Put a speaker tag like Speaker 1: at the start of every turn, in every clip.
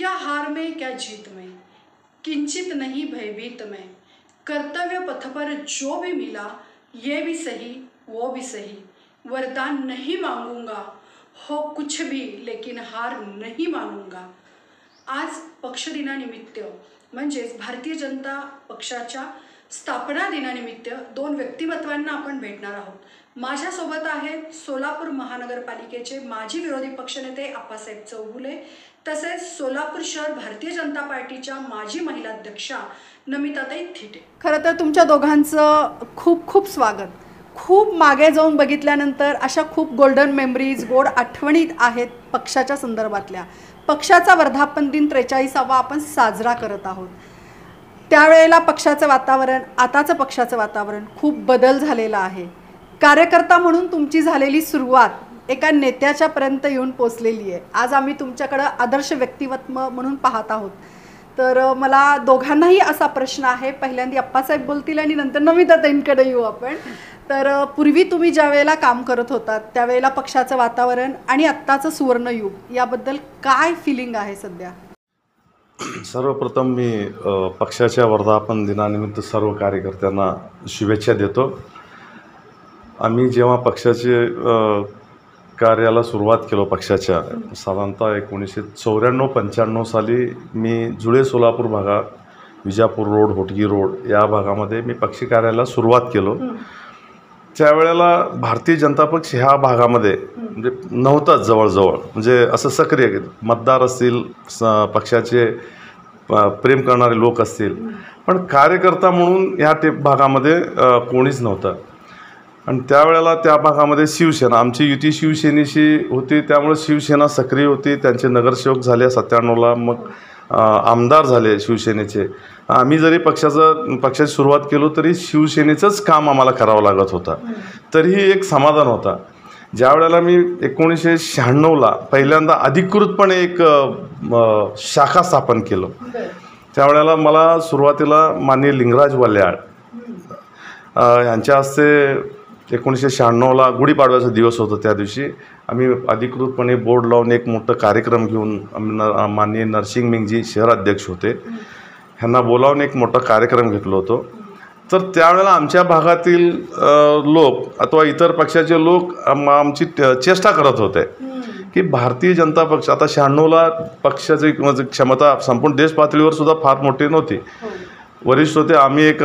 Speaker 1: क्या हार में क्या जीत में, किंचित नहीं भयभीत में, कर्तव्य पथ पर जो भी मिला ये भी सही वो भी सही, वरदान नहीं मांगूंगा हो कुछ भी लेकिन हार नहीं मानूंगा। आज पक्ष दिनानिमित्त म्हणजेच भारतीय जनता पक्षाच्या स्थापना दिनानिमित्त दोन व्यक्तिमत्वांना आपण भेटणार आहोत। माझ्यासोबत आहेत सोलापूर महानगरपालिकेचे माजी विरोधी पक्षनेते आप्पासाहेब चौगुले, तसेच सोलापूर शहर भारतीय जनता पार्टीच्या माजी महिला अध्यक्षा नमिताताई थिटे। खरं तर तुमच्या दोघांचं खूप खूप स्वागत। खूप मागे जाऊन बघितल्यानंतर अशा खूप गोल्डन मेमरीज, गोड आठवणी आहेत पक्षाच्या संदर्भातल्या। पक्षाचा वर्धापन दिन 43वा आपण साजरा करत आहोत। त्यावेळेला पक्षाचं वातावरण, आताचं पक्षाचं वातावरण खूप बदल झालेला आहे। कार्यकर्ता म्हणून तुमची झालेली सुरुवात एका नेत्याच्या पर्यंत येऊन पोहोचलेली आहे। आज आम्ही तुमच्याकडे आदर्श व्यक्तिमत्व म्हणून पाहत आहोत। तर मला दोघांनाही असा प्रश्न आहे, पहिल्यांदा आप्पासाहेब बोलतील आणि नंतर नमिताताईंकडे येऊ आपण। तर पूर्वी तुम्ही ज्या वेळेला काम करत होतात त्यावेळेला पक्षाचं वातावरण आणि आत्ताचं सुवर्णयुग याबद्दल काय फिलिंग आहे सध्या?
Speaker 2: सर्वप्रथम मी पक्षाच्या वर्धापन दिनानिमित्त सर्व कार्यकर्त्यांना शुभेच्छा देतो। आम्ही जेव्हा पक्षाचे कार्याला सुरुवात केलो पक्षाच्या साधारणतः 1994-95 साली मी जुळे सोलापूर भागात विजापूर रोड, होटगी रोड या भागामध्ये मी पक्षी कार्याला सुरुवात केलो। त्यावेळेला भारतीय जनता पक्ष ह्या भागामध्ये म्हणजे नव्हताच जवळजवळ, म्हणजे असं सक्रिय मतदार असतील, पक्षाचे प्रेम करणारे लोक असतील, पण कार्यकर्ता म्हणून ह्या भागामध्ये कोणीच नव्हतं। आणि त्यावेळेला त्या भागामध्ये शिवसेना, आमची युती शिवसेनेशी होती, त्यामुळे शिवसेना सक्रिय होती। त्यांचे नगरसेवक झाले 97ला, मग आमदार झाले शिवसेनेचे। आम्ही जरी पक्षाची सुरुवात केलो तरी शिवसेनेचंच काम आम्हाला करावं लागत होतं, तरीही एक समाधान होता। ज्या वेळेला मी 1996ला पहिल्यांदा अधिकृतपणे एक शाखा स्थापन केलं, त्यावेळेला मला सुरुवातीला माननीय लिंगराज वल्याळ यांच्या हस्ते 1996ला गुढीपाडव्याचा दिवस होता, त्या दिवशी आम्ही अधिकृतपणे बोर्ड लावून एक मोठं कार्यक्रम घेऊन माननीय नरसिंग मिंगजी शहराध्यक्ष होते, ह्यांना बोलावून एक मोठा कार्यक्रम घेतलो होतो। तर त्यावेळेला आमच्या भागातील लोक अथवा इतर पक्षाचे लोक आमची चेष्टा करत होते की भारतीय जनता पक्ष, आता 96ला पक्षाची क्षमता संपूर्ण देश पातळीवर सुद्धा फार मोठी नव्हती, वरिष्ठ होते। आम्ही एक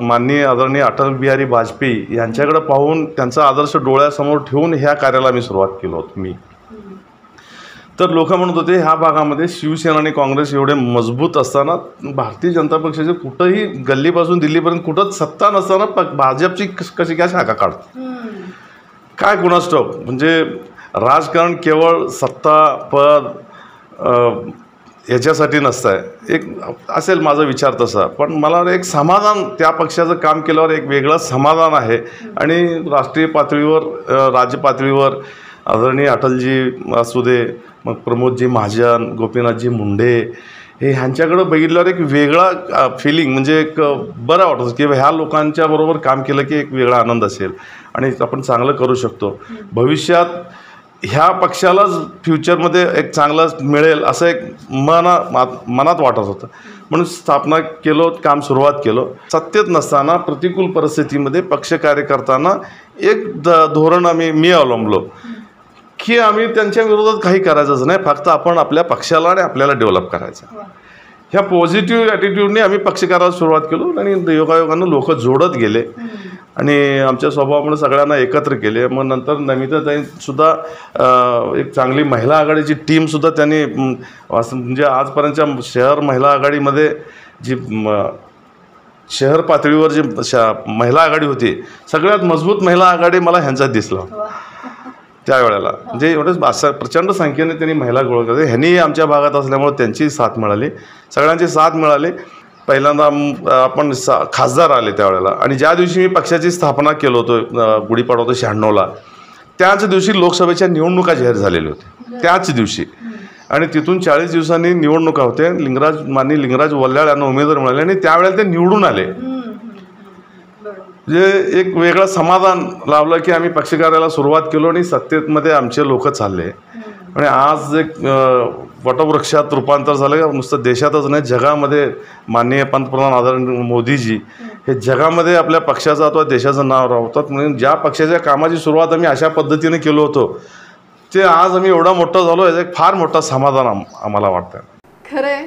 Speaker 2: माननीय आदरणीय अटल बिहारी वाजपेयी यांच्याकडे पाहून त्यांचा आदर्श डोळ्यासमोर ठेवून ह्या कार्याला मी सुरुवात केलो होतो मी। तर लोक म्हणत होते ह्या भागामध्ये शिवसेना आणि काँग्रेस एवढे मजबूत असताना भारतीय जनता पक्षाचे कुठंही गल्लीपासून दिल्लीपर्यंत कुठंच सत्ता नसताना भाजपची कशी काय शाखा काढतो, काय कुणास ठाऊक। म्हणजे राजकारण केवळ सत्ता पद याच्यासाठी नसतं, एक असेल माझा विचार तसा, पण मला एक समाधान त्या पक्षाचं काम केल्यावर एक वेगळं समाधान आहे। आणि राष्ट्रीय पातळीवर, राज्य पातळीवर आदरणीय अटलजी असू दे, मग प्रमोदजी महाजन, गोपीनाथजी मुंडे हे ह्यांच्याकडं बघितल्यावर एक वेगळा फिलिंग, म्हणजे एक बरं वाटतं की ह्या लोकांच्या बरोबर काम केलं की एक वेगळा आनंद असेल आणि आपण चांगलं करू शकतो। भविष्यात ह्या पक्षालाच फ्युचरमध्ये एक चांगलं मिळेल असं एक मनात वाटत होतं, म्हणून स्थापना केलो, काम सुरुवात केलो। सत्तेत नसताना प्रतिकूल परिस्थितीमध्ये पक्ष कार्यकर्त्यांना एक धोरण मी अवलंबलो की आम्ही त्यांच्या विरोधात काही करायचंच नाही, फक्त आपण आपल्या पक्षाला आणि आपल्याला डेव्हलप करायचं। ह्या पॉझिटिव्ह ॲटिट्यूडने आम्ही पक्ष करायला सुरुवात केलो आणि योगायोगानं लोक जोडत गेले आणि आमच्या स्वभावामुळे सगळ्यांना एकत्र केले। मग नंतर नमिताताईंसुद्धा एक चांगली महिला आघाडीची टीमसुद्धा त्यांनी, म्हणजे आजपर्यंतच्या शहर महिला आघाडीमध्ये जी शहर पातळीवर जी महिला आघाडी होती, सगळ्यात मजबूत महिला आघाडी मला ह्यांचा दिसला त्यावेळेला। म्हणजे एवढंच असं प्रचंड संख्येने त्यांनी महिला गोळा करते, ह्यांनी आमच्या भागात असल्यामुळे त्यांची साथ मिळाली, सगळ्यांची साथ मिळाली। पहिल्यांदा आपण खासदार आले त्यावेळेला, आणि ज्या दिवशी मी पक्षाची स्थापना केलो होतो गुढीपाडवा 96ला, त्याच दिवशी लोकसभेच्या निवडणुका जाहीर झालेल्या होत्या त्याच दिवशी, आणि तिथून 40 दिवसांनी निवडणुका होते। माननीय लिंगराज वल्याळ यांना उमेदवार मिळाले आणि त्यावेळेला ते निवडून आले। म्हणजे एक वेगळं समाधान लाभलं की आम्ही पक्ष कार्याला सुरुवात केलो आणि सत्तेमध्ये आमचे लोक चालले। आणि आज एक वटवृक्षात रूपांतर झालं का नुसतं देशातच नाही जगामध्ये माननीय पंतप्रधान आदरणीय मोदीजी हे जगामध्ये आपल्या पक्षाचं अथवा देशाचं नाव रावतात. म्हणून ज्या पक्षाच्या कामाची सुरुवात आम्ही अशा पद्धतीने केलो होतो ते आज आम्ही एवढा मोठा झालो याचं एक फार मोठा समाधान आम्हाला वाटतं.
Speaker 1: खरंय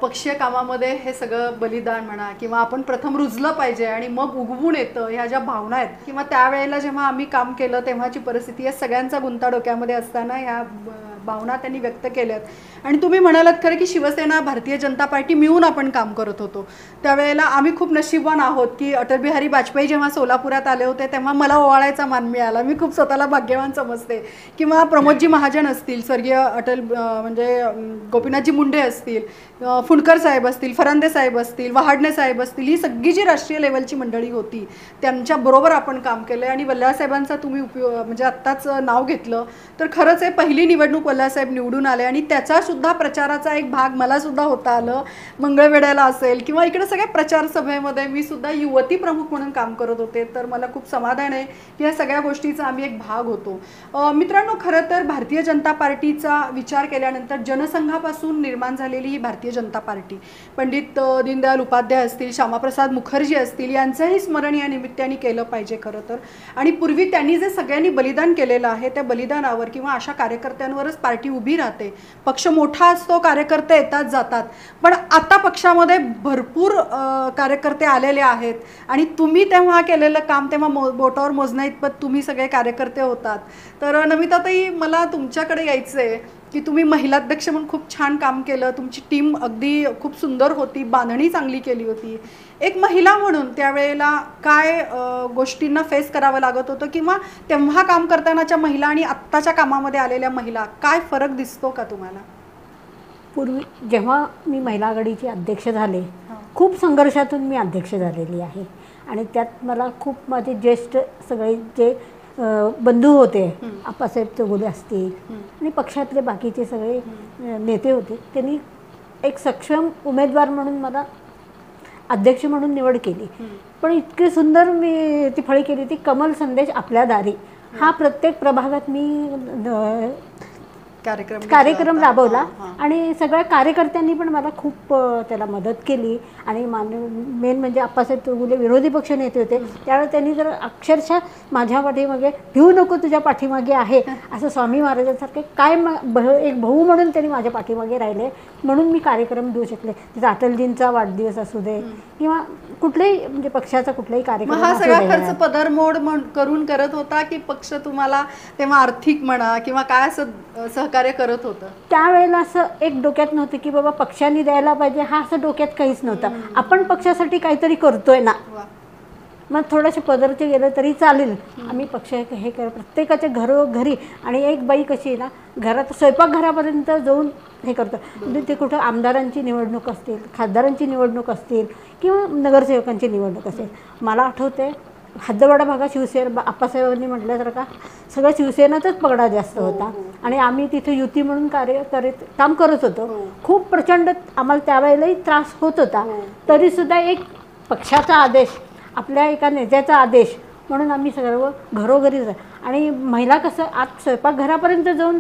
Speaker 1: पक्षीय कामामध्ये हे सगळं बलिदान म्हणा किंवा आपण प्रथम रुजलं पाहिजे आणि मग उगवून येतं ह्या ज्या भावना आहेत किंवा त्यावेळेला जेव्हा आम्ही काम केलं तेव्हाची परिस्थिती या सगळ्यांचा गुंता डोक्यामध्ये असताना ह्या भावना त्यांनी व्यक्त केल्यात. आणि तुम्ही म्हणालात खरं की शिवसेना भारतीय जनता पार्टी मिळून आपण काम करत होतो. त्यावेळेला आम्ही खूप नशीबवान आहोत की अटल बिहारी वाजपेयी जेव्हा सोलापुरात आले होते तेव्हा मला ओवाळायचा मान मिळाला. मी खूप स्वतःला भाग्यवान समजते. किंवा प्रमोदजी महाजन असतील, स्वर्गीय अटल म्हणजे गोपीनाथजी मुंडे असतील, फुंडकर साहेब असतील, फरांदे साहेब असतील, वहाडणे साहेब असतील, ही सगळी जी राष्ट्रीय लेवलची मंडळी होती त्यांच्याबरोबर आपण काम केलं. आणि वल्लासाहेबांचा तुम्ही म्हणजे आत्ताच नाव घेतलं तर खरंच आहे पहिली निवडणूक वल्लासाहेब निवडून आले आणि त्याचासुद्धा प्रचाराचा एक भाग मलासुद्धा होता आलं. मंगळवेढ्याला असेल किंवा इकडे सगळ्या प्रचार सभेमध्ये मी सुद्धा युवती प्रमुख म्हणून काम करत होते. तर मला खूप समाधान आहे की या सगळ्या गोष्टीचा आम्ही एक भाग होतो. मित्रांनो, खरं तर भारतीय जनता पार्टीचा विचार केल्यानंतर जनसंघापासून निर्माण झालेली ही भारतीय जनता पार्टी पंडित दीनदयाल उपाध्याय असतील, श्यामाप्रसाद मुखर्जी असतील यांचंही स्मरण या निमित्ताने केलं पाहिजे खरं तर. आणि पूर्वी त्यांनी जे सगळ्यांनी बलिदान केलेलं आहे त्या बलिदानावर किंवा अशा कार्यकर्त्यांवरच पार्टी उभी राहते. पक्ष मोठा असतो, कार्यकर्ते येतात जातात, पण आता पक्षामध्ये भरपूर कार्यकर्ते आलेले आहेत आणि तुम्ही तेव्हा केलेलं काम तेव्हा बोटावर मोजण्या इतपत तुम्ही सगळे कार्यकर्ते होतात. तर नमिताताई, मला तुमच्याकडे यायचं आहे की तुम्ही महिलाध्यक्ष म्हणून खूप छान काम केलं. तुमची टीम अगदी खूप सुंदर होती, बांधणी चांगली केली होती. एक महिला म्हणून त्यावेळेला काय गोष्टींना फेस करावं लागत होतं किंवा तेव्हा काम करतानाच्या महिला आणि आत्ताच्या कामामध्ये आलेल्या महिला काय फरक दिसतो का तुम्हाला?
Speaker 3: पूर्वी जेव्हा मी महिला आघाडीची अध्यक्ष झाले, खूप संघर्षातून मी अध्यक्ष झालेली आहे आणि त्यात मला खूप माझे ज्येष्ठ सगळे जे बंधू होते, आप्पासाहेब चौगुले असतील आणि पक्षातले बाकीचे सगळे नेते होते, त्यांनी एक सक्षम उमेदवार म्हणून मला अध्यक्ष म्हणून निवड केली. पण इतकी सुंदर मी ती फळी केली ती कमल संदेश आपल्या दारी हा प्रत्येक प्रभागात मी कार्यक्रम राबवला आणि सगळ्या कार्यकर्त्यांनी पण मला खूप त्याला मदत केली. आणि मेन म्हणजे आप्पासाहेब चौगुले विरोधी पक्ष नेते होते, त्यावेळेस त्यांनी जर अक्षरशः माझ्या पाठीमागे भिवू नको तुझ्या पाठीमागे आहे असं स्वामी महाराजांसारखे काय एक भाऊ म्हणून त्यांनी माझ्या पाठीमागे राहिले म्हणून मी कार्यक्रम देऊ शकले. तिथं अटलजींचा वाढदिवस असू दे किंवा कुठल्याही म्हणजे पक्षाचा कुठलाही कार्यक्रम.
Speaker 1: हा सगळा खर्च पदरमोड करून करत होता की पक्ष तुम्हाला तेव्हा आर्थिक म्हणा किंवा काय असं सहकार्य करत होतं?
Speaker 3: त्यावेळेला असं एक डोक्यात नव्हतं की बाबा पक्षाने द्यायला पाहिजे, हा असं डोक्यात काहीच नव्हतं. आपण पक्षासाठी काहीतरी करतोय ना, मग थोडंसं पदरचे गेलं तरी चालेल. आम्ही पक्ष हे कर प्रत्येकाच्या घरोघरी आणि एक बाई कशी आहे ना घरात स्वयंपाकघरापर्यंत जाऊन हे करतो. म्हणजे ते कुठं आमदारांची निवडणूक असतील, खासदारांची निवडणूक असतील किंवा नगरसेवकांची निवडणूक असेल. मला आठवते हद्दवाडा भागात शिवसेना आप्पासाहेबांनी म्हटल्यासारखा सगळं शिवसेनाचाच पगडा जास्त होता आणि आम्ही तिथे युती म्हणून काम करत होतो. खूप प्रचंड आम्हाला त्यावेळेलाही त्रास होत होता, तरीसुद्धा एक पक्षाचा आदेश, आपल्या एका नेत्याचा आदेश म्हणून आम्ही सर्व घरोघरी आणि महिला कसं आत स्वयंपाकघरापर्यंत जाऊन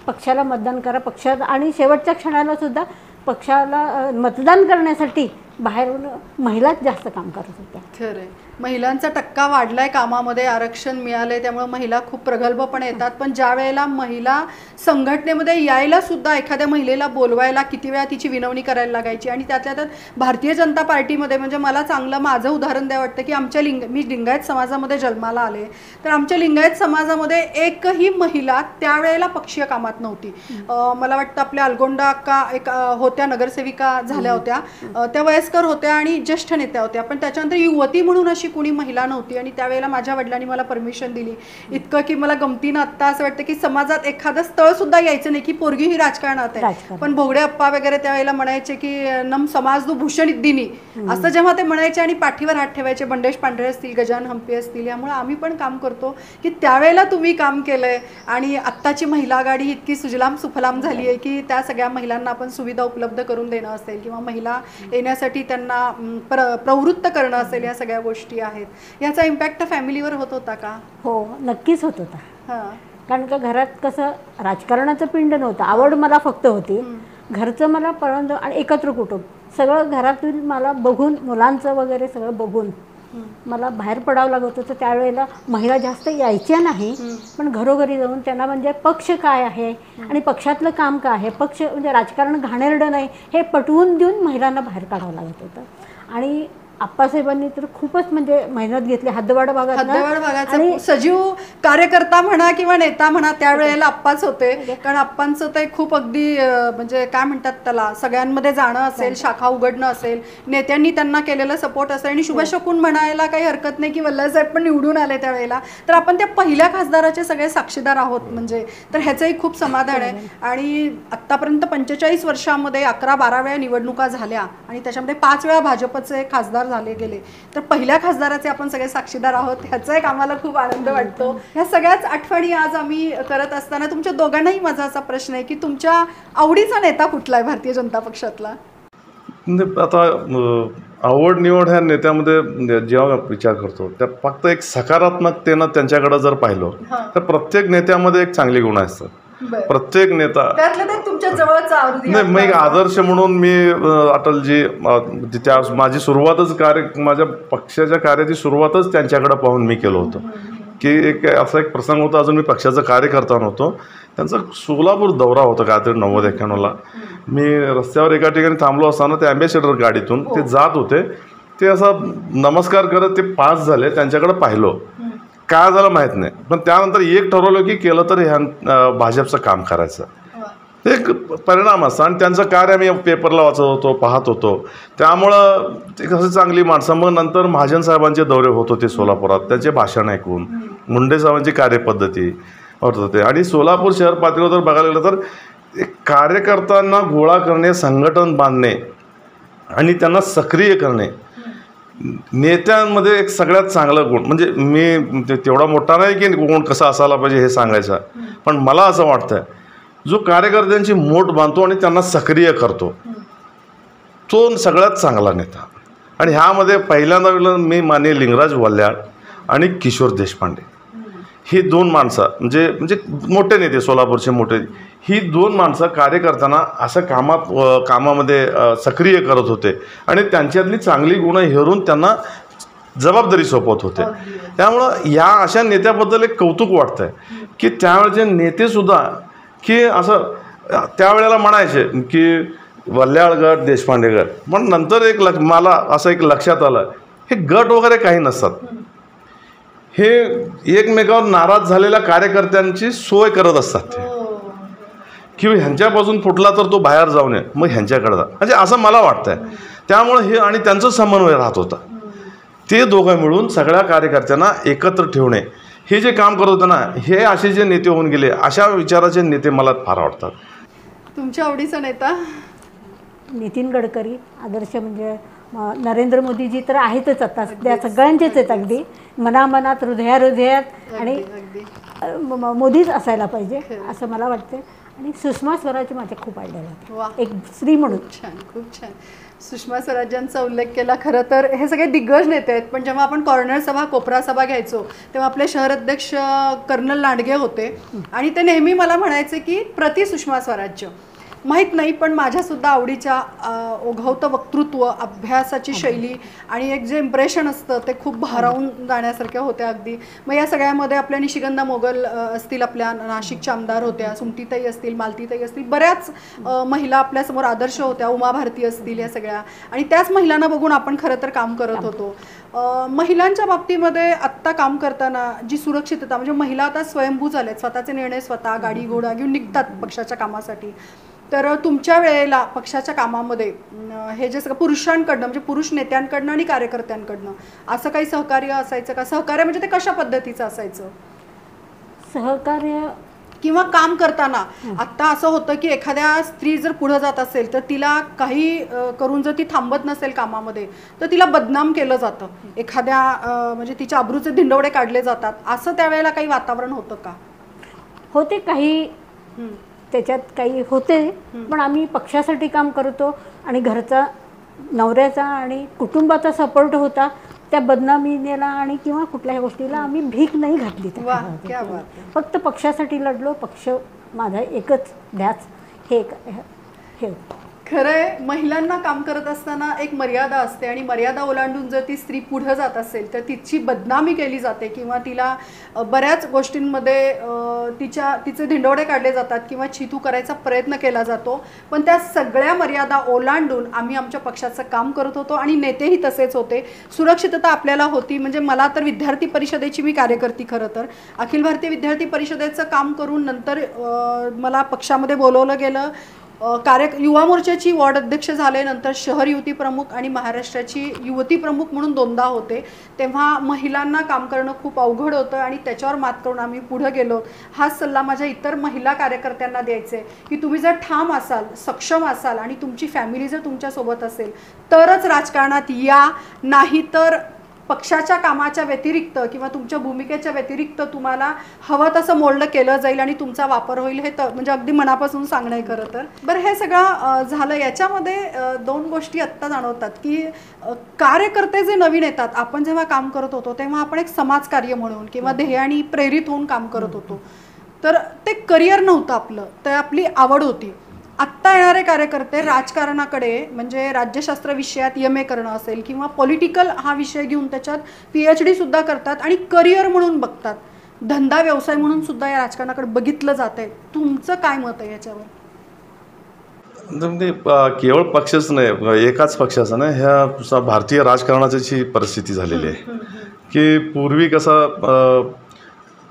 Speaker 3: पक्षाला मतदान करा, पक्षात आणि शेवटच्या क्षणाला सुद्धा पक्षाला मतदान करण्यासाठी बाहेरून महिलाच जास्त काम करत होत्या.
Speaker 1: खरं आहे, महिलांचा टक्का वाढलाय कामामध्ये, आरक्षण मिळालंय त्यामुळे महिला खूप प्रगल्भपणे येतात. पण ज्या वेळेला महिला संघटनेमध्ये यायला सुद्धा एखाद्या महिलेला बोलवायला किती वेळा तिची विनवणी करायला लागायची. आणि त्यातल्या त्यात भारतीय जनता पार्टीमध्ये म्हणजे मला चांगलं माझं उदाहरण द्यावं वाटतं की आमच्या मी लिंगायत समाजामध्ये जन्माला आले, तर आमच्या लिंगायत समाजामध्ये एकही महिला त्यावेळेला पक्षीय कामात नव्हती. मला वाटतं आपल्या अलगोंडा अक्का एक होत्या, नगरसेविका झाल्या होत्या, त्या वयस्कर होत्या आणि ज्येष्ठ नेत्या होत्या, पण त्याच्यानंतर युवती म्हणून अशी कुणी महिला नव्हती. आणि त्यावेळेला माझ्या वडिलांनी मला परमिशन दिली इतकं की मला गमतीनं आत्ता असं वाटतं की समाजात एखादं स्थळ सुद्धा यायचं नाही की पोरगी ही राजकारणात आहे. पण भोगडे अप्पा वगैरे त्यावेळेला म्हणायचे की नम समाज भूषण दिनी असं जेव्हा ते म्हणायचे आणि पाठीवर हात ठेवायचे. बंडेश पांढरे असतील, गजानन हंपी असतील, यामुळे आम्ही पण काम करतो की त्यावेळेला तुम्ही काम केलंय. आणि आत्ताची महिला आघाडी इतकी सुजलाम सुफलाम झाली आहे की त्या सगळ्या महिलांना आपण सुविधा उपलब्ध करून देणं असेल किंवा महिला येण्यासाठी त्यांना प्रवृत्त करणं असेल, या सगळ्या गोष्टी आहेत. याचा इम्पॅक्ट फॅमिलीवर होत होता का?
Speaker 3: हो, नक्कीच होत होता. कारण का घरात कसं राजकारणाचं पिंड नव्हतं, आवड मला फक्त होती, घरचं मला पळून आणि एकत्र कुटुंब सगळं घरातून मला बघून, मुलांचं वगैरे सगळं बघून मला बाहेर पडावं लागत होतं. त्यावेळेला महिला जास्त यायच्या नाही, पण घरोघरी जाऊन त्यांना म्हणजे पक्ष काय आहे आणि पक्षातलं काम काय आहे, पक्ष म्हणजे राजकारण घाणेरडं नाही हे पटवून देऊन महिलांना बाहेर काढावं लागत होतं. आणि आप्पासाहेबांनी तर खूपच म्हणजे मेहनत घेतली हद्दवाड भागात
Speaker 1: आणि सजीव कार्यकर्ता म्हणा किंवा नेता म्हणा त्यावेळेला आप्पाच होते. कारण आप्पांचं ते खूप अगदी म्हणजे काय म्हणतात त्याला, सगळ्यांमध्ये जाणं असेल, शाखा उघडणं असेल, नेत्यांनी त्यांना केलेलं सपोर्ट असेल. आणि शुभशकून म्हणायला काही हरकत नाही की वल्लभसाहेब पण निवडून आले त्यावेळेला, तर आपण त्या पहिल्या खासदाराचे सगळे साक्षीदार आहोत म्हणजे, तर ह्याचंही खूप समाधान आहे. आणि आत्तापर्यंत 45 वर्षामध्ये 11-12 वेळा निवडणुका झाल्या आणि त्याच्यामध्ये 5 वेळा भाजपचे खासदार झाले गेले, तर पहिल्या खासदाराचे आपण सगळे साक्षीदार आहोत. ह्याचा एक आम्हाला खूप आनंद वाटतो. ह्या सगळ्याच आठवणी आज आम्ही करत असताना तुमच्या दोघांनाही माझा असा प्रश्न आहे की तुमच्या आवडीचा नेता कुठला आहे भारतीय जनता पक्षातला?
Speaker 2: आता आवड निवड ह्या नेत्यामध्ये जेव्हा विचार करतो त्या फक्त एक सकारात्मकतेनं त्यांच्याकडे जर पाहिलं तर प्रत्येक नेत्यामध्ये एक चांगली गुण असतात. प्रत्येक नेता
Speaker 1: तुमच्या जवळचा
Speaker 2: नाही, मग एक आदर्श म्हणून मी अटलजी त्या माझी सुरुवातच माझ्या पक्षाच्या कार्याची सुरुवातच त्यांच्याकडे पाहून मी केलं होतं. की एक असा एक प्रसंग होता, अजून मी पक्षाचं कार्यकर्ता नव्हतो, त्यांचा सोलापूर दौरा होता काहीतरी 90-91ला. मी रस्त्यावर एका ठिकाणी थांबलो असताना ते अँबॅसेडर गाडीतून ते जात होते, ते असा नमस्कार करत ते पास झाले, त्यांच्याकडे पाहिलो. काय झालं माहीत नाही, पण त्यानंतर एक ठरवलं की केलं तर ह्या भाजपचं काम करायचं. एक परिणाम असतो आणि त्यांचं कार्य मी पेपरला वाचत होतो, पाहत होतो, त्यामुळं ते कसं चांगली माणसं. मग नंतर महाजन साहेबांचे दौरे होत होते सोलापुरात, त्यांचे भाषण ऐकून मुंडे साहेबांची कार्यपद्धती होत होते. आणि सोलापूर शहर पातळीवर जर बघायला गेलं तर एक कार्यकर्त्यांना गोळा करणे, संघटन बांधणे आणि त्यांना सक्रिय करणे नेत्यांमध्ये एक सगळ्यात चांगलं गुण. म्हणजे मी तेवढा मोठा नाही की गुण कसा असायला पाहिजे हे सांगायचा, पण मला असं वाटतं जो कार्यकर्त्यांची मोठ बांधतो आणि त्यांना सक्रिय करतो तो सगळ्यात चांगला नेता. आणि ह्यामध्ये पहिल्यांदा मी माननीय लिंगराज वल्याळ आणि किशोर देशपांडे ही दोन माणसं म्हणजे मोठे नेते, सोलापूरचे मोठे, ही दोन माणसं कार्यकर्त्यांना असं कामामध्ये सक्रिय करत होते आणि त्यांच्यातली चांगली गुणं हेरून त्यांना जबाबदारी सोपवत होते. त्यामुळं या अशा नेत्याबद्दल एक कौतुक वाटतं आहे की त्यावेळेचे नेतेसुद्धा की असं त्यावेळेला म्हणायचे की वल्याळ गट, देशपांडे गट, पण नंतर मला असं एक लक्षात आलं हे गट वगैरे काही नसतात, हे एकमेकावर नाराज झालेल्या कार्यकर्त्यांची सोय करत असतात ते, की ह्यांच्यापासून फुटला तर तो बाहेर जाऊ नये, मग ह्यांच्याकडे जा, म्हणजे असं मला वाटतं आहे. त्यामुळे हे आणि त्यांचं समन्वय राहत होता. ते दोघं मिळून सगळ्या कार्यकर्त्यांना एकत्र ठेवणे हे जे काम करत होतं ना, हे असे जे नेते होऊन गेले, अशा विचाराचे नेते मला फार आवडतात.
Speaker 1: तुमच्या आवडीचा नेता?
Speaker 3: नितीन गडकरी आदर्श, म्हणजे नरेंद्र मोदीजी तर आहेतच आता सध्या, सगळ्यांचेच आहेत अगदी मनामनात, हृदयात, आणि मोदीच असायला पाहिजे असं मला वाटतं. आणि सुषमा स्वराज माझ्या खूप आवडल्या, एक स्त्री म्हणून.
Speaker 1: छान, खूप छान. सुषमा स्वराजांचा उल्लेख केला. खरं तर हे सगळे दिग्गज नेते आहेत, पण जेव्हा आपण कॉर्नर सभा, कोपरा सभा घ्यायचो तेव्हा आपले शहर अध्यक्ष कर्नल लांडगे होते आणि ते नेहमी मला म्हणायचे की प्रति सुषमा स्वराज्य. माहीत नाही, पण माझ्यासुद्धा आवडीच्या ओघवतं वक्तृत्व, अभ्यासाची शैली आणि एक जे इम्प्रेशन असतं ते खूप भारावून जाण्यासारख्या होत्या अगदी. मग या सगळ्यामध्ये आपल्या निशिगंधा मोगल असतील, आपल्या नाशिकच्या आमदार होत्या, सुमतीताई असतील, मालतीताई असतील, बऱ्याच महिला आपल्यासमोर आदर्श होत्या, उमा भारती असतील, या सगळ्या. आणि त्याच महिलांना बघून आपण खरं तर काम करत होतो. महिलांच्या बाबतीमध्ये आत्ता काम करताना जी सुरक्षितता, म्हणजे महिला आता स्वयंभू झाल्यात, स्वतःचे निर्णय स्वतः गाडी घोडा घेऊन निघतात पक्षाच्या कामासाठी. तर तुमच्या वेळेला पक्षाच्या कामामध्ये हे जे सगळं पुरुषांकडनं, म्हणजे पुरुष नेत्यांकडनं आणि कार्यकर्त्यांकडनं असं काही सहकार्य असायचं का? सहकार्य म्हणजे ते कशा पद्धतीचं असायचं?
Speaker 3: सहकार्य
Speaker 1: किंवा काम करताना आत्ता असं होतं की एखाद्या स्त्री जर पुढे जात असेल तर तिला काही करून जर ती थांबत नसेल कामामध्ये तर तिला बदनाम केलं जातं, एखाद्या म्हणजे तिच्या अब्रूचे धिंडवडे काढले जातात, असं त्यावेळेला काही वातावरण होतं का?
Speaker 3: होते काही, त्याच्यात काही होते, पण आम्ही पक्षासाठी काम करतो आणि घरचा, नवऱ्याचा आणि कुटुंबाचा सपोर्ट होता, त्या बदनामीला आणि किंवा कुठल्याही गोष्टीला आम्ही भीक नाही घातली त्या
Speaker 1: वाह,
Speaker 3: काळात.
Speaker 1: क्या बात आहे.
Speaker 3: फक्त पक्षासाठी लढलो, पक्ष माझा एकच ध्यास हे हे
Speaker 1: खरंय, महिलांना काम करत असताना एक मर्यादा असते आणि मर्यादा ओलांडून जर ती स्त्री पुढे जात असेल तर तिची बदनामी केली जाते किंवा तिला बऱ्याच गोष्टींमध्ये तिचे धिंडोडे काढले जातात किंवा छितू करायचा प्रयत्न केला जातो. पण त्या सगळ्या मर्यादा ओलांडून आम्ही आमच्या पक्षाचं काम करत होतो आणि नेतेही तसेच होते. सुरक्षितता आपल्याला होती. म्हणजे मला तर विद्यार्थी परिषदेची मी कार्यकर्ती, खरं तर अखिल भारतीय विद्यार्थी परिषदेचं काम करून नंतर मला पक्षामध्ये बोलवलं गेलं. युवा मोर्चाची वॉर्ड अध्यक्ष झाले, नंतर शहर युवती प्रमुख आणि महाराष्ट्राची युवती प्रमुख म्हणून 2दा होते. तेव्हा महिलांना काम करणं खूप अवघड होतं आणि त्याच्यावर मात करून आम्ही पुढे गेलो. हाच सल्ला माझ्या इतर महिला कार्यकर्त्यांना द्यायचा आहे की तुम्ही जर ठाम असाल, सक्षम असाल आणि तुमची फॅमिली जर तुमच्यासोबत असेल तरच राजकारणात या, नाहीतर पक्षाच्या कामाच्या व्यतिरिक्त किंवा तुमच्या भूमिकेच्या व्यतिरिक्त तुम्हाला हवं तसं मोल्ड केलं जाईल आणि तुमचा वापर होईल. हे तर म्हणजे अगदी मनापासून सांगणं आहे खरं तर. बरं, हे सगळं झालं. याच्यामध्ये 2 गोष्टी आत्ता जाणवतात की कार्यकर्ते जे नवीन येतात, आपण जेव्हा काम करत होतो तेव्हा आपण एक समाजकार्य म्हणून किंवा ध्येयाने प्रेरित होऊन काम करत होतो. तर ते करिअर नव्हतं आपलं, तर आपली आवड होती. आत्ता येणारे कार्यकर्ते राजकारणाकडे, म्हणजे राज्यशास्त्र विषयात MA करणं असेल किंवा पॉलिटिकल हा विषय घेऊन त्याच्यात PhD सुद्धा करतात आणि करिअर म्हणून बघतात, धंदा व्यवसाय म्हणून सुद्धा या राजकारणाकडे बघितलं जात आहे. तुमचं काय मत आहे याच्यावर?
Speaker 2: म्हणजे केवळ पक्षच नाही, एकाच पक्षाचं नाही, ह्या भारतीय राजकारणाची परिस्थिती झालेली आहे की पूर्वी कसं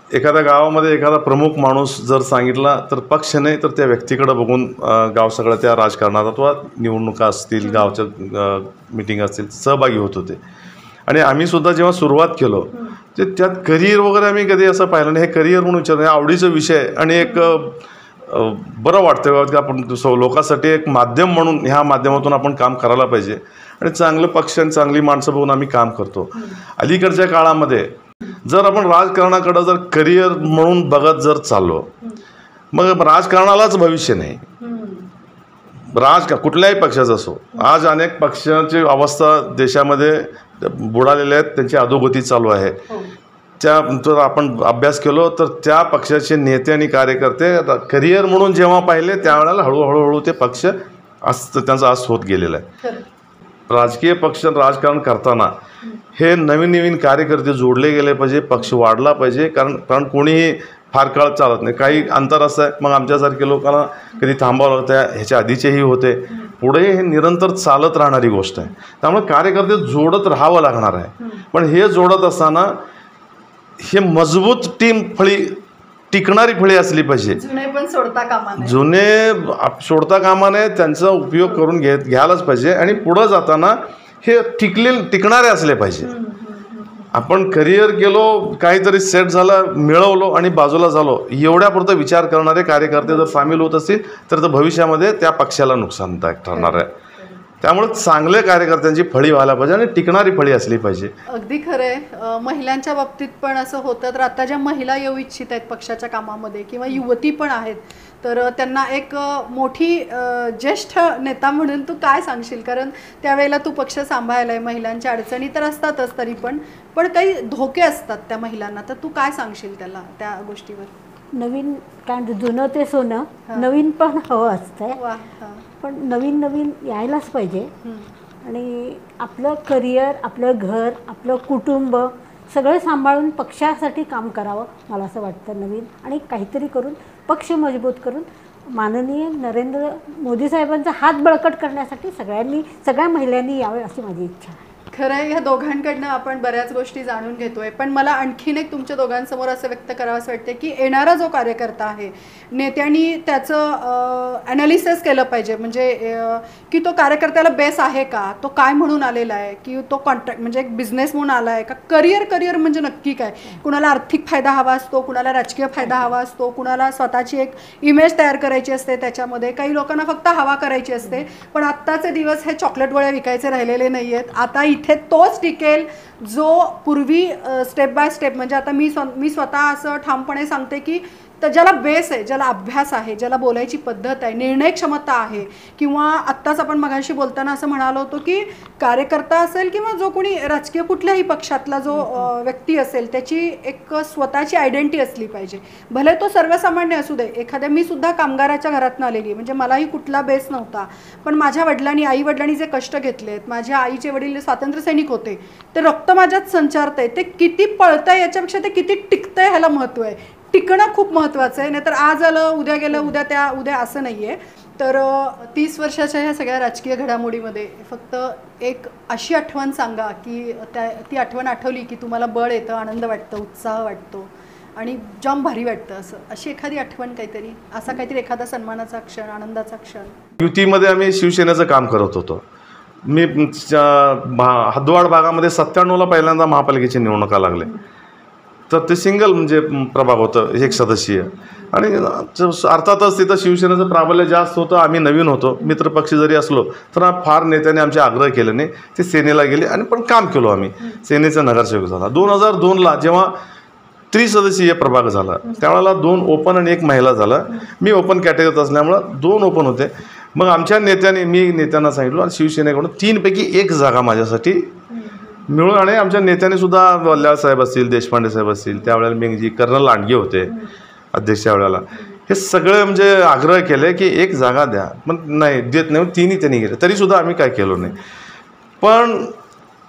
Speaker 2: एखाद्या गावामध्ये एखादा प्रमुख माणूस जर सांगितला तर पक्ष नाही तर त्या व्यक्तीकडे बघून गाव सगळं त्या राजकारणात अथवा निवडणुका असतील, गावच्या मिटिंग असतील सहभागी होत होते. आणि आम्ही सुद्धा जेव्हा सुरुवात केलो ते त्यात करिअर वगैरे आम्ही कधी असं पाहिलं नाही. हे करिअर म्हणून विचार, आवडीचा विषय आणि एक बरं वाटतं की आपण लोकांसाठी एक माध्यम म्हणून ह्या माध्यमातून आपण काम करायला पाहिजे आणि चांगलं पक्ष आणि चांगली माणसं बघून आम्ही काम करतो. अलीकडच्या काळामध्ये जर आपण राजकारणाकडे जर करिअर म्हणून बघत जर चाललो, मग राजकारणालाच भविष्य नाही. कुठल्याही पक्षाचा असो, आज अनेक पक्षांची अवस्था देशामध्ये बुडालेल्या आहेत, त्यांची अधोगती चालू आहे. त्या जर आपण अभ्यास केलो तर त्या पक्षाचे नेते आणि कार्यकर्ते करिअर म्हणून जेव्हा पाहिले त्यावेळेला हळूहळू ते पक्ष त्यांचा अस्त होत गेलेला आहे. राजकीय पक्ष राजकारण करताना हे नवीन नवीन कार्यकर्ते जोडले गेले पाहिजे, पक्ष वाढला पाहिजे. कारण कोणीही फार काळ चालत नाही. काही अंतर असं आहे, मग आमच्यासारखे लोकांना कधी थांबावं लागतं, ह्याच्या आधीचेही होते, पुढे हे निरंतर चालत राहणारी गोष्ट आहे. त्यामुळे कार्यकर्ते जोडत राहावं लागणार आहे. पण हे जोडत असताना हे मजबूत टीम टिकणारी फळी असली पाहिजे.
Speaker 1: जुने पण सोडता कामा नये.
Speaker 2: जुने सोडता कामा नये, त्यांचा उपयोग करून घ्यायलाच पाहिजे आणि पुढं जाताना हे टिकणारे असले पाहिजे. आपण करिअर केलो, काहीतरी सेट झालं, मिळवलो आणि बाजूला झालो, एवढ्यापुरतं विचार करणारे कार्यकर्ते जर सामील होत असतील तर भविष्यामध्ये त्या पक्षाला नुकसानदायक ठरणार आहे. त्यामुळे चांगल्या कार्यकर्त्यांची फळी व्हायला पाहिजे आणि टिकणारी फळी असली पाहिजे.
Speaker 1: अगदी खरं आहे. महिलांच्या बाबतीत पण असं होतं. तर आता ज्या महिला येऊ इच्छित आहेत पक्षाच्या कामामध्ये किंवा युवती पण आहेत, तर त्यांना एक मोठी ज्येष्ठ नेता म्हणून तू काय सांगशील? कारण त्यावेळेला तू पक्ष सांभाळला आहे. महिलांच्या अडचणी तर असतातच, तरी पण काही धोके असतात त्या महिलांना, तर तू काय सांगशील त्याला, त्या गोष्टीवर?
Speaker 3: नवीन, कारण जुनं ते सोनं, नवीन पण हवं असतं, पण नवीन नवीन यायलाच पाहिजे. आणि आपलं करिअर, आपलं घर, आपलं कुटुंब सगळं सांभाळून पक्षासाठी काम करावं मला असं वाटतं. नवीन आणि काहीतरी करून पक्ष मजबूत करून माननीय नरेंद्र मोदी साहेबांचा हात बळकट करण्यासाठी सगळ्या महिलांनी यावे अशी माझी इच्छा आहे.
Speaker 1: खरं आहे, ह्या दोघांकडनं आपण बऱ्याच गोष्टी जाणून घेतोय. पण मला आणखीन एक तुमच्या दोघांसमोर असं व्यक्त करावं असं वाटतं की येणारा जो कार्यकर्ता आहे, नेत्यांनी त्याचं ॲनालिसिस केलं पाहिजे. म्हणजे की तो कार्यकर्त्याला बेस आहे का, तो काय म्हणून आलेला आहे, की तो कॉन्ट्रॅक्ट म्हणजे एक बिझनेस म्हणून आला आहे का, करिअर म्हणजे नक्की काय. कुणाला आर्थिक फायदा हवा असतो, कुणाला राजकीय फायदा हवा असतो, कुणाला स्वतःची एक इमेज तयार करायची असते त्याच्यामध्ये, काही लोकांना फक्त हवा करायची असते. पण आत्ताचे दिवस हे चॉकलेट गोळ्या विकायचे राहिलेले नाही आहेत. आता इथे तोच टिकेल जो पूर्वी स्टेप बाय स्टेप, म्हणजे आता मी स्वतः असं ठामपणे सांगते की तर ज्याला बेस आहे, ज्याला अभ्यास आहे, ज्याला बोलायची पद्धत आहे, निर्णय क्षमता आहे, किंवा आत्ताच आपण मगाशी बोलताना असं म्हणालो होतो की कार्यकर्ता असेल किंवा जो कोणी राजकीय कुठल्याही पक्षातला जो व्यक्ती असेल त्याची एक स्वतःची आयडेंटिटी असली पाहिजे. भले तो सर्वसामान्य असू दे. एखाद्या मी सुद्धा कामगाराच्या घरातून आलेली आहे, म्हणजे मलाही कुठला बेस नव्हता, पण माझ्या वडिलांनी आई वडिलांनी जे कष्ट घेतलेत, माझ्या आईचे वडील स्वातंत्र्य सैनिक होते, ते रक्त माझ्यात संचारतंय, ते किती पळतंय याच्यापेक्षा ते किती टिकतंय ह्याला महत्त्व आहे. टिकणं खूप महत्त्वाचं आहे, नाहीतर आज आलं उद्या गेलं उद्या असं नाही आहे. तर 30 वर्षाच्या ह्या सगळ्या राजकीय घडामोडीमध्ये फक्त एक अशी आठवण सांगा की ती आठवण आठवली की तुम्हाला बळ येतं, आनंद वाटतं, उत्साह वाटतो आणि जाम भारी वाटतं. अशी एखादी आठवण, काहीतरी असा काहीतरी एखादा सन्मानाचा क्षण, आनंदाचा क्षण.
Speaker 2: युतीमध्ये आम्ही शिवसेनेचं काम करत होतो. मी हदवाड भागामध्ये 97ला पहिल्यांदा महापालिकेची निवडणुका लागले, तर ते सिंगल म्हणजे प्रभाग होतं, एक सदस्यीय. आणि अर्थातच तिथं शिवसेनेचं प्राबल्य जास्त होतं. आम्ही नवीन होतो, मित्रपक्षी जरी असलो तर फार नेत्याने आमचे आग्रह केले नाही. ते सेनेला गेले आणि पण काम केलो आम्ही. सेनेचा नगरसेवक झाला. 2002ला जेव्हा त्रिसदस्यीय प्रभाग झाला त्यावेळेला 2 ओपन आणि 1 महिला झाला. मी ओपन कॅटेगरीत असल्यामुळं 2 ओपन होते. मग आमच्या नेत्याने, मी नेत्यांना सांगितलं आणि शिवसेनेकडून 3 पैकी 1 जागा माझ्यासाठी मिळून, आणि आमच्या नेत्याने सुद्धा वल्ल्याळ साहेब असतील, देशपांडे साहेब असतील, त्यावेळेला मेंगजी, कर्नल लांडगे होते अध्यक्ष त्यावेळेला, हे सगळे म्हणजे आग्रह केले की 1 जागा द्या, पण नाही देत नाही. 3ही त्यांनी गेले, तरीसुद्धा आम्ही काय केलो नाही. पण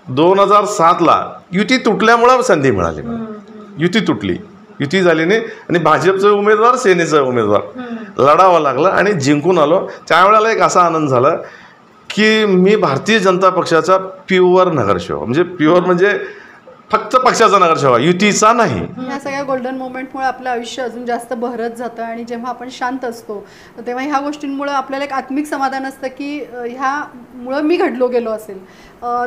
Speaker 2: 2007ला युती तुटल्यामुळं संधी मिळाली. युती तुटली, युती झाली नाही आणि भाजपचं उमेदवार, सेनेचा उमेदवार लढावं लागलं आणि जिंकून आलो. त्यावेळेला एक असा आनंद झाला की मी भारतीय जनता पक्षाचा प्युअर नगरसेवक, म्हणजे प्युअर म्हणजे फक्त पक्षाचा नगरसेवक, युतीचा नाही.
Speaker 1: ह्या सगळ्या गोल्डन मोमेंटमुळे आपलं आयुष्य अजून जास्त बहरत जातं आणि जेव्हा आपण शांत असतो तेव्हा ह्या गोष्टींमुळे आपल्याला एक आत्मिक समाधान असतं की ह्यामुळं मी घडलो गेलो असेल.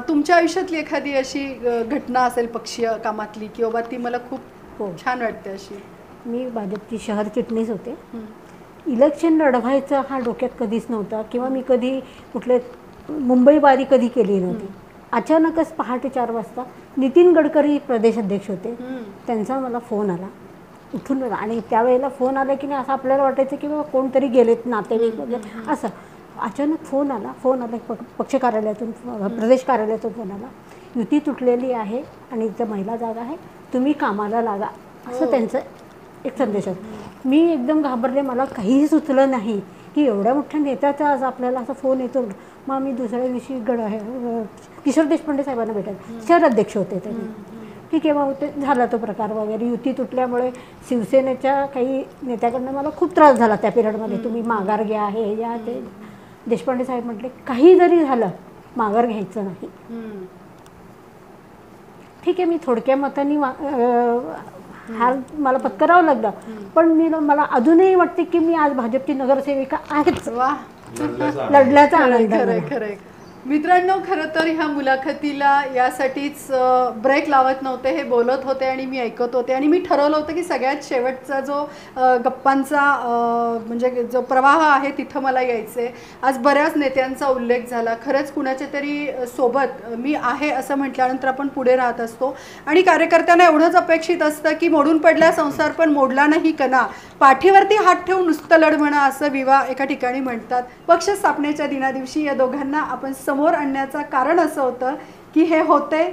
Speaker 1: तुमच्या आयुष्यातली एखादी अशी घटना असेल पक्षीय कामातली की बाबा ती मला खूप छान वाटते अशी?
Speaker 3: मी भाजपची शहर चिटणीस होते. इलेक्शन लढवायचं हा डोक्यात कधीच नव्हता किंवा मी कधी कुठले मुंबई वारी कधी केली नव्हती. अचानकच पहाटे 4 वाजता नितीन गडकरी प्रदेशाध्यक्ष होते, त्यांचा मला फोन आला उठून. आणि त्यावेळेला फोन आला की नाही असं आपल्याला वाटायचं की बाबा कोणतरी गेलेत नातेवाईक वगैरे असं. अचानक फोन आला पक्ष कार्यालयातून, प्रदेश कार्यालयातून फोन आला, युती तुटलेली आहे आणि इथं महिला जागा आहे, तुम्ही कामाला लागा, असं त्यांचं एक संदेश आहे. मी एकदम घाबरले, मला काहीही सुचलं नाही की एवढ्या मोठ्या नेत्याचा आज आपल्याला असा फोन येतो. मग मी दुसऱ्या दिवशी किशोर देशपांडे साहेबांना भेटायला, शहर अध्यक्ष होते त्यांनी. ठीक आहे, मग ते झाला तो प्रकार वगैरे. युती तुटल्यामुळे शिवसेनेच्या काही नेत्याकडनं मला खूप त्रास झाला त्या पिरियडमध्ये. तुम्ही माघार घ्या, हे घ्या ते. देशपांडे साहेब म्हटले काही जरी झालं माघार घ्यायचं नाही. ठीक आहे, मी थोडक्या मताने हार मला पत्करावं लागलं, पण मला अजूनही वाटते की मी आज भाजपची नगरसेविका आहेच. लढल्याचा आनंद.
Speaker 1: खरंय. मित्रांनो, खरं तर ह्या मुलाखतीला यासाठीच ब्रेक लावत नव्हते, हे बोलत होते आणि मी ऐकत होते. आणि मी ठरवलं होतं की सगळ्यात शेवटचा जो गप्पांचा म्हणजे जो प्रवाह आहे तिथं मला यायचं आहे. आज बऱ्याच नेत्यांचा उल्लेख झाला. खरंच कुणाच्या तरी सोबत मी आहे असं म्हटल्यानंतर आपण पुढे राहत असतो. आणि कार्यकर्त्यांना एवढंच अपेक्षित असतं की मोडून पडला संसार पण मोडला नाही कणा, पाठीवरती हात ठेवून नुसतं लढ म्हणा, असं विवा एका ठिकाणी म्हणतात. पक्ष स्थापनेच्या दिनादिवशी या दोघांना आपण समोर आणण्याचं कारण असं होतं की हे होते,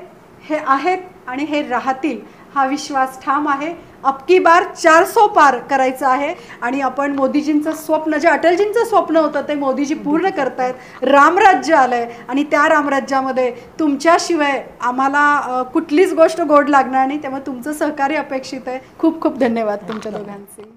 Speaker 1: हे आहेत आणि हे राहतील, हा विश्वास ठाम आहे. अबकी बार 400 पार करायचं आहे आणि आपण मोदीजींचं स्वप्न, जे अटलजींचं स्वप्न होतं ते मोदीजी पूर्ण करतायत. रामराज्य आलंय आणि त्या रामराज्यामध्ये तुमच्याशिवाय आम्हाला कुठलीच गोष्ट गोड लागणार नाही. त्यामुळे तुमचं सहकार्य अपेक्षित आहे. खूप खूप धन्यवाद तुमच्या दोघांचे.